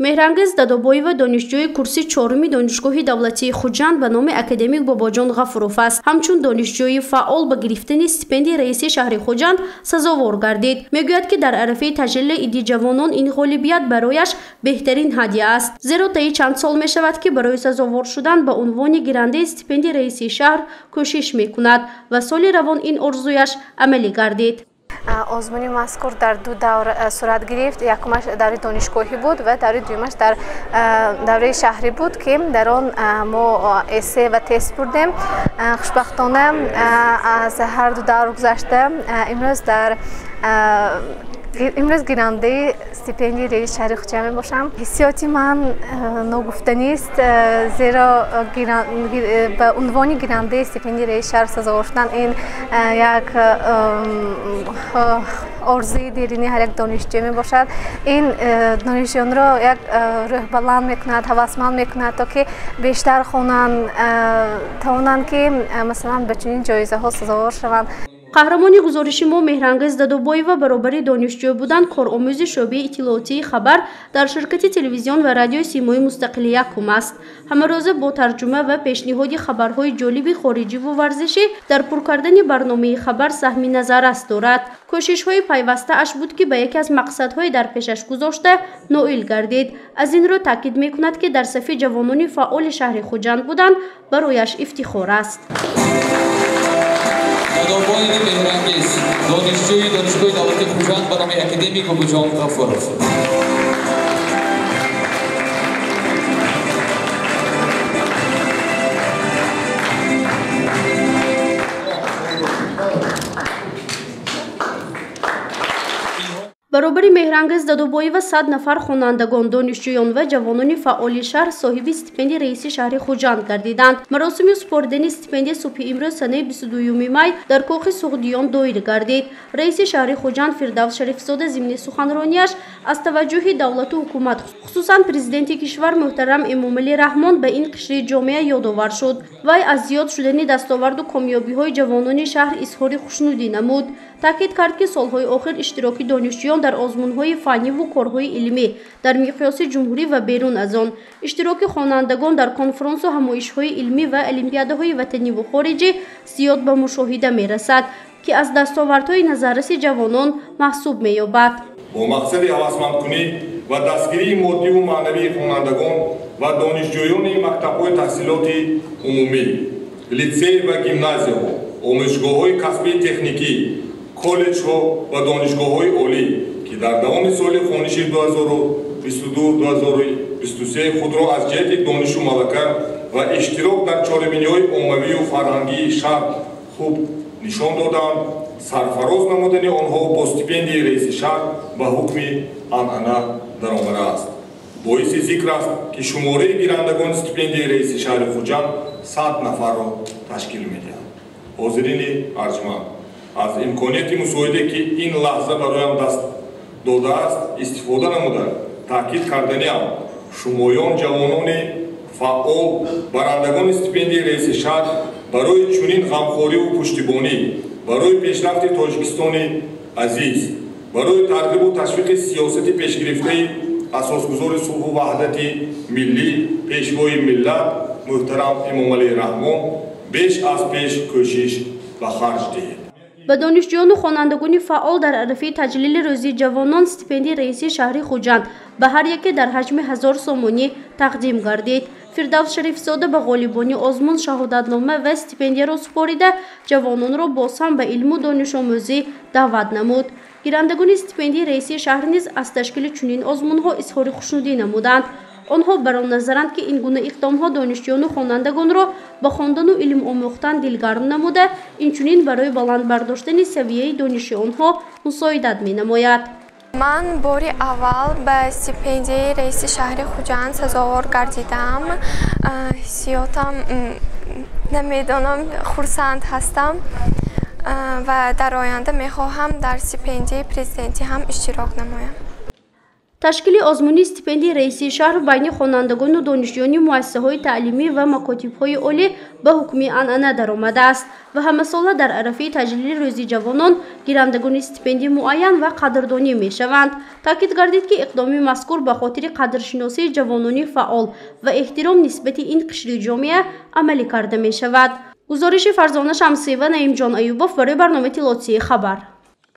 Меҳрангез Дадобоева донишҷӯи курси чоруми донишгоҳи давлатии Хуҷанд ба номи академик Бобоҷон Ғафуров аст. Ҳамчун донишҷӯи фаъол ба гирифтани стипендияи раиси шаҳри Хуҷанд сазовор гардид. Мегӯяд, ки дар арафаи таҷлили Иди ҷавонон ин ғолибият барояш беҳтарин ҳадия аст. Зеро таи чанд сол мешавад, ки барои сазовор шудан ба унвони гирандаи стипендияи раиси шаҳр кӯшиш мекунад ва соли равон ин орзуяш амалӣ гардид. آزمون مذکور در دو دوره صورت گرفت. یکمش دوره دانشگاهی بود و دوره دومش در دوره شهری بود که در آن ما اسه و تست بردیم. خوشبختانه از هر دو دوره گذشته امروز گیرنده استیپندیای رئیس شهر خوجند می باشم. حسیاتی من ناگفتنی است، زیرا به عنوان گیرنده استیپندیای رئیس شهر سزاوار شدن این یک آرزوی دیرینی هر یک دانشجو می باشد. این دانشجویان را یک روح بلند میکند، هوسمند میکند تا که بیشتر خوانند، توانند که مثلا به چنین جایزه ها سزاوار شوند. қаҳрамони гузориши мо Меҳрангез Дадобоева баробари донишҷӯ будан коромӯзи шӯъбаи иттилоотии хабар дар ширкати телевизион ва радиои симои мустақили якум аст. Ҳамарӯза бо тарҷума ва пешниҳоди хабарҳои ҷолиби хориҷиву варзишӣ дар пур кардани барномаи хабар саҳми назаррас дорад. кӯшишҳои пайвастааш буд, ки ба яке аз мақсадҳои дар пешаш гузошта ноил гардид. Аз ин рӯ таъкид мекунад, ки дар сафи ҷавонони фаъоли шаҳри Хуҷанд будан барояш ифтихор аст. Дадобоеви Меҳрангез, донишҷӯи донишгоҳи давлати Хуҷанд ба номи академик Бобоҷон Ғафуров. баробари Меҳрангез Дадобоева 100 нафар хонандагон, донишҷӯён ва ҷавонони фаъоли шаҳр соҳиби стипендияи раиси шаҳри Хуҷанд гардиданд. Маросими супоридани стипендия субҳи имрӯз санаи 22 май дар коғи Суғдиён доир гардид. Раиси шаҳри Хуҷанд Фирдавс Шарифзода зимни суханронияш аз таваҷҷӯҳи давлату ҳукумат, хусусан президенти кишвар муҳтарам Эмомалӣ Раҳмон ба ин қишри ҷомеа ёдовар шуд. Вай аз зиёд шудани дастоварду комёбиҳои ҷавонони шаҳр изҳори хушнудӣ намуд. таъкид кард, ки солҳои охир иштироки донишҷӯён дар озмунҳои фанниву корҳои илмӣ дар миқёси ҷумҳурӣ ва берун аз он, иштироки хонандагон дар конфронсу ҳамоишҳои илмӣ ва олимпиадаҳои ватаниву хориҷӣ зиёд ба мушоҳида мерасад, ки аз дастовардҳои назарраси ҷавонон маҳсуб меёбад. бо мақсади ҳавасмандкунӣ ва дастгирии моддиву маънавии хонандагон ва донишҷӯёни мактабҳои таҳсилоти умумӣ, литсей ва гимназияҳо, омӯзишгоҳҳои касбии техникӣ, коллеҷҳо ва донишгоҳҳои олӣ, ки дар давоми соли хониши 2022-2023 худро аз ҷиҳати донишу малака ва иштирок дар чорабиниҳои оммавию фарҳангии шаҳр хуб нишон доданд, сарфароз намудани онҳо бо стипендияи раиси шаҳр ба ҳукми анъана даромадааст. боиси зикр аст, ки шумораи гирандагони стипендияи раиси шаҳри Хуҷанд 100 нафарро ташкил медиҳад. ҳозирини арҷманд, аз имконияти мусоиде, ки ин лаҳза бароям даст додааст, истифода намуда таъкид карданиам шумоён ҷавонони фаъол барандагони стипендияи раиси шаҳр барои чунин ғамхориву пуштибонӣ, барои пешрафти Тоҷикистони азиз, барои тарғибу ташвиқи сиёсати пешгирифтаи асосгузори сулҳу ваҳдати миллӣ, пешвои миллат муҳтарам Эмомалӣ Раҳмон беш аз пеш кӯшиш ба харҷ диҳед. ба донишҷӯёну хонандагони фаъол дар арафаи таҷлили рӯзи ҷавонон стипендияи раиси шаҳри Хуҷанд ба ҳар яке дар ҳаҷми 1000 сомонӣ тақдим гардид. Фирдавс Шарифзода ба ғолибони озмун шаҳодатнома ва стипендияро супорида ҷавононро бозҳам ба илму донишомӯзӣ даъват намуд. гирандагони стипендияи раиси шаҳр низ аз ташкили чунин озмунҳо изҳори хушнудӣ намуданд. онҳо барон назаранд, ки ин гуна иқдомҳо донишҷӯёну хонандагонро ба хондану илм омӯхтан дилгарм намуда, инчунин барои баланд бардоштани савияи дониши онҳо мусоидат менамояд. من باری اول به استیپندیای رئیس شهر خوجند سزاوار گردیدم. حسیاتم نمیدانم، خرسند هستم و در آینده میخواهم در استیپندیای پرزیدنتی هم اشتراک نمایم. ташкили озмуни стипендии раиси шаҳр байни хонандагону донишҷӯёни муассисаҳои таълимӣ ва макотибҳои олӣ ба ҳукми анъана даромадааст ва ҳамасола дар арафаи таҷлили рӯзи ҷавонон гирандагони стипендии муайян ва қадрдонӣ мешаванд. Таъкид гардид ки иқдоми мазкур ба хотири қадршиносии ҷавонони фаъол ва эҳтиром нисбати ин қишри ҷомеа амалӣ карда мешавад. гузориши Фарзона Шамсиева, Наимҷон Аюбов барои барномаи Тилотсии Хабар.